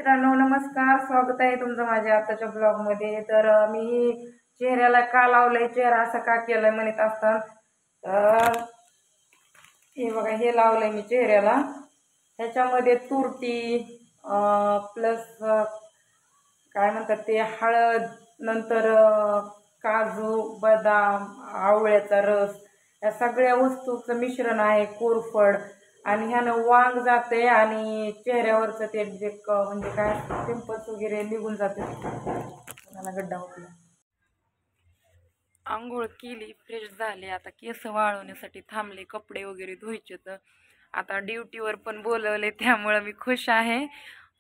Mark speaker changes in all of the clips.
Speaker 1: मित्रांनो नमस्कार, स्वागत आहे तुमचं माझ्या आताच्या ब्लॉगमध्ये. तर मी चेहऱ्याला का लावलंय, चेहरा असा का केलाय म्हणत असतात. तर हे बघा, हे लावलंय मी चेहऱ्याला. ह्याच्यामध्ये तुरटी प्लस काय म्हणतात ते हळद, नंतर काजू, बदाम, आवळ्याचा रस, या सगळ्या वस्तूचं मिश्रण आहे. कोरफड, आणि ह्यानं वांग जाते आणि चेहऱ्यावरचं ते जे म्हणजे काय पिंपल्स वगैरे निघून जाते. मला गड्डा होतो. आंघोळ केली, फ्रेश झाले, आता केस वाळवण्यासाठी थांबले, कपडे वगैरे धुवायचे. तर आता ड्युटीवर पण बोलवले, त्यामुळं मी खुश आहे.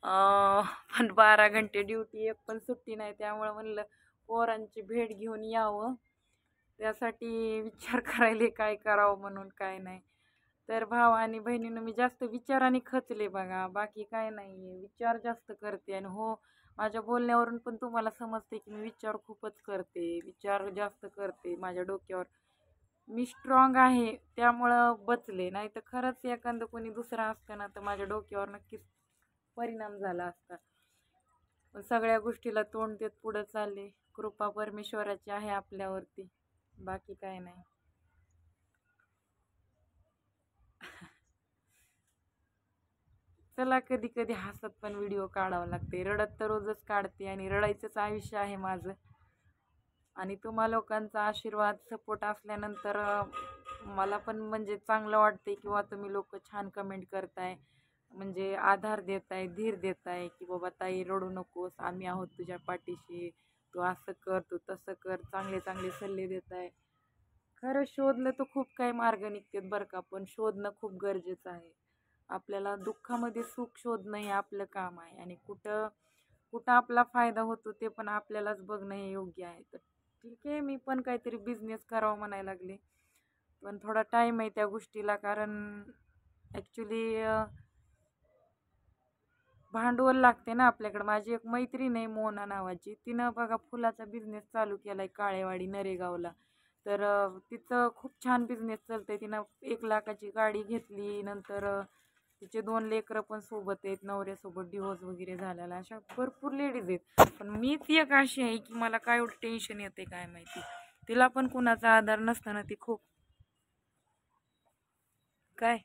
Speaker 1: पण 12 घंटे ड्युटी, एक पण सुट्टी नाही. त्यामुळं म्हणलं पोरांची भेट घेऊन यावं, त्यासाठी विचार करायले काय करावं म्हणून. काय नाही तर भाव आणि बहिणीनं मी जास्त विचाराने खचले बघा, बाकी काय नाही. विचार जास्त करते, आणि हो, माझ्या बोलण्यावरून पण तुम्हाला समजते की मी विचार खूपच करते, विचार जास्त करते माझ्या डोक्यावर. मी स्ट्रॉंग आहे त्यामुळं बचले, नाही तर खरंच एखादं कोणी दुसरा असतं ना तर माझ्या डोक्यावर नक्कीच परिणाम झाला असता. पण सगळ्या गोष्टीला तोंड देत पुढं चालले. कृपा परमेश्वराची आहे आपल्यावरती, बाकी काय नाही. चला, कधी कधी हसत पण व्हिडिओ काढावं लागते. रडत तर रोजच काढते, आणि रडायचंच आयुष्य आहे माझं. आणि तुम्हा लोकांचा आशीर्वाद, सपोर्ट असल्यानंतर मला पण म्हणजे चांगलं वाटते, किंवा तुम्ही लोक छान कमेंट करताय, म्हणजे आधार देताय, धीर देताय की बाबा ताई रडू नकोस, आम्ही आहोत तुझ्या पाठीशी, तू असं कर, तू तसं कर, चांगले चांगले सल्ले देताय. खरं शोधलं तर खूप काही मार्ग निघतात बरं का, पण शोधणं खूप गरजेचं आहे. आपल्याला दुःखामध्ये सुख शोधणं हे आपलं काम आहे, आणि कुठं कुठं आपला फायदा होतो ते पण आपल्यालाच बघणं हे योग्य आहे. तर ठीक आहे, मी पण काहीतरी बिझनेस करावं म्हणायला लागले, पण थोडा टाईम आहे त्या गोष्टीला. कारण ॲक्च्युली भांडवल लागते ना आपल्याकडं. माझी एक मैत्रीण आहे मोना नावाची, तिनं बघा फुलाचा बिझनेस चालू केला आहे काळेवाडी नरेगावला. तर तिचं खूप छान बिझनेस चालतंय. तिनं 1 लाखाची गाडी घेतली, नंतर तिचे 2 लेकरं पण सोबत आहेत, नवऱ्यासोबत डिवोर्स वगैरे झालेला. अशा भरपूर लेडीज आहेत. पण मीच एक अशी आहे की मला काय एवढं टेन्शन येते काय माहिती. तिला पण कुणाचा आधार नसताना ती खूप काय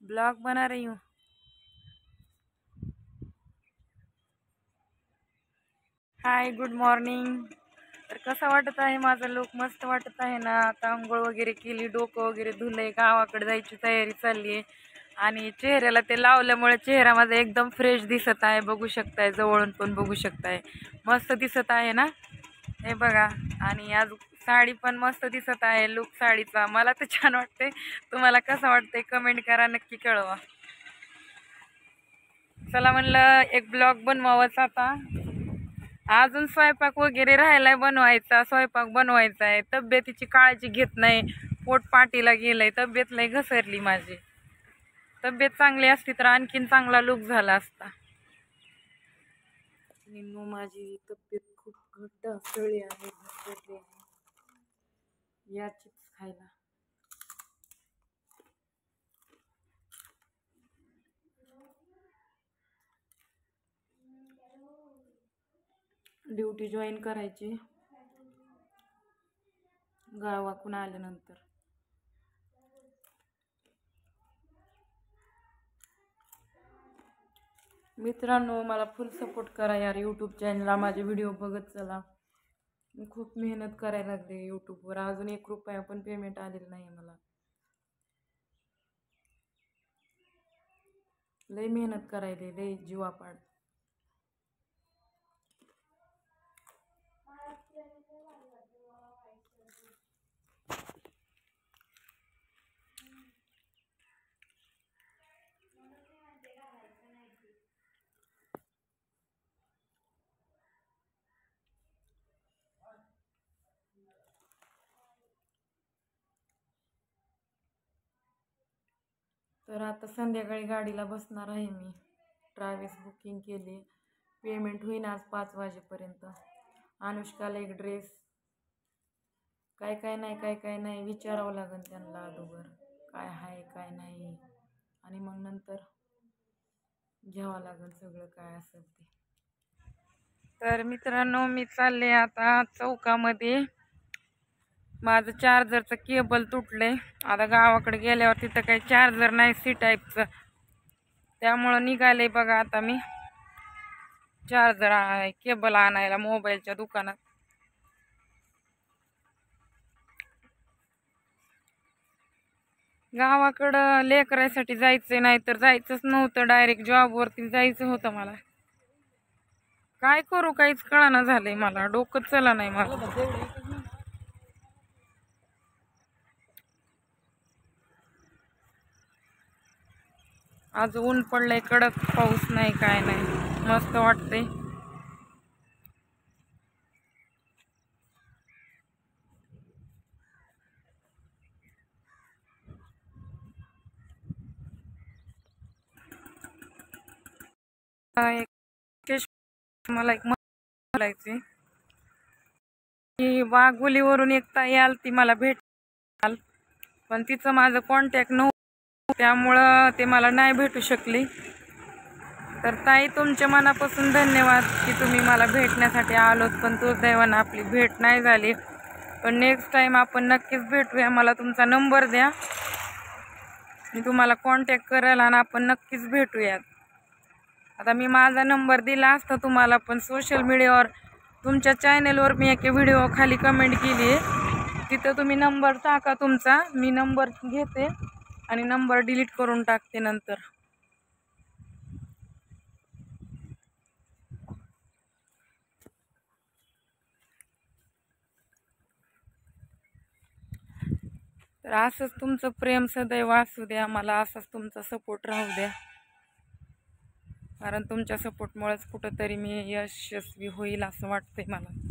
Speaker 1: ब्लॉग बना रही हूँ. हाय, गुड मॉर्निंग. तर कसा वाटत आहे माझा लुक? मस्त वाटत आहे ना? आता आंघोळ वगैरे केली, डोकं वगैरे धुलंय, गावाकडे जायची तयारी चालली आहे. आणि चेहऱ्याला ते लावल्यामुळे चेहरा माझा एकदम फ्रेश दिसत आहे. बघू शकताय, जवळून पण बघू शकताय, मस्त दिसत आहे ना हे बघा. आणि आज साडी पण मस्त दिसत आहे, लुक साडीचा. मला तर छान वाटते. तुम्हाला कसं वाटतंय कमेंट करा, नक्की कळवा. चला, म्हणलं एक ब्लॉग बनवावाच आता. अजून स्वयंपाक वगैरे राहिलाय बनवायचा, स्वयंपाक बनवायचा आहे. तब्येतीची काळजी घेत नाही, पोट पाठीला गेलंय, तब्येत लय घसरली माझी. तब्येत चांगली असती तर आणखीन चांगला लुक झाला असता. माझी तब्येत खूप घट्ट असळी आहे, घसरली आहे. या चिप्स खायला. ड्युटी जॉईन करायची गावाकडून आल्यानंतर. मित्रांनो, मला फुल सपोर्ट करा यार यूट्यूब चॅनलला. माझे व्हिडिओ बघत चला. मी खूप मेहनत करायला लागले यूट्यूबवर. अजून 1 रुपया पण पेमेंट आलेलं नाही मला. लय मेहनत करायले, लय जीवापाड. तर आता संध्याकाळी गाडीला बसणार आहे मी. ट्रॅव्हल्स बुकिंग केली, पेमेंट होईन आज 5 वाजेपर्यंत. अनुष्काला एक ड्रेस, काय काय नाही, काय काय नाही विचारावं लागेल त्यांना अगोदर, काय आहे काय नाही, आणि मग नंतर घ्यावं लागेल सगळं काय असेल ते. तर मित्रांनो, मी चालले आता चौकामध्ये. माझं चार्जरचं केबल तुटले. आता गावाकडे गेल्यावर तिथं काही चार्जर नाही सी टाईपचं, त्यामुळं निघाले बघा आता मी चार्जर केबल आणायला मोबाईलच्या दुकानात. गावाकडं लेकरासाठी जायचं नाही तर जायचंच नव्हतं, डायरेक्ट जॉबवरती जायचं होतं मला. काय करू काहीच कळना झालंय मला, डोकं चला नाही मला. आज ऊन पडलंय कडक, पाऊस नाही काय नाही, मस्त वाटतंय. मला एक बोलायचे की वाघोलीवरून एक ताई आलती मला भेटाल, पण तिचं माझं कॉन्टॅक्ट नव्हतं, त्यामुळं ते मला नाही भेटू शकली. तर ताई, तुमच्या मनापासून धन्यवाद की तुम्ही मला भेटण्यासाठी आलोत, पण दुर्दैवानं आपली भेट नाही झाली. पण नेक्स्ट टाइम आपण नक्कीच भेटूया. मला तुमचा नंबर द्या, मी तुम्हाला कॉन्टॅक्ट करेल आणि आपण नक्कीच भेटूयात. आता मी माझा नंबर दिला असता तुम्हाला, पण सोशल मीडियावर तुमच्या चॅनलवर मी एक व्हिडिओ खाली कमेंट केली आहे, तिथं तुम्ही नंबर टाका तुमचा, मी नंबर घेते आणि नंबर डिलीट करून टाकते नंतर. तर असंच तुमचं प्रेम सदैव असू द्या, मला असाच तुमचा सपोर्ट राहू द्या, कारण तुमच्या सपोर्टमुळेच कुठंतरी मी यशस्वी होईल असं वाटतंय मला.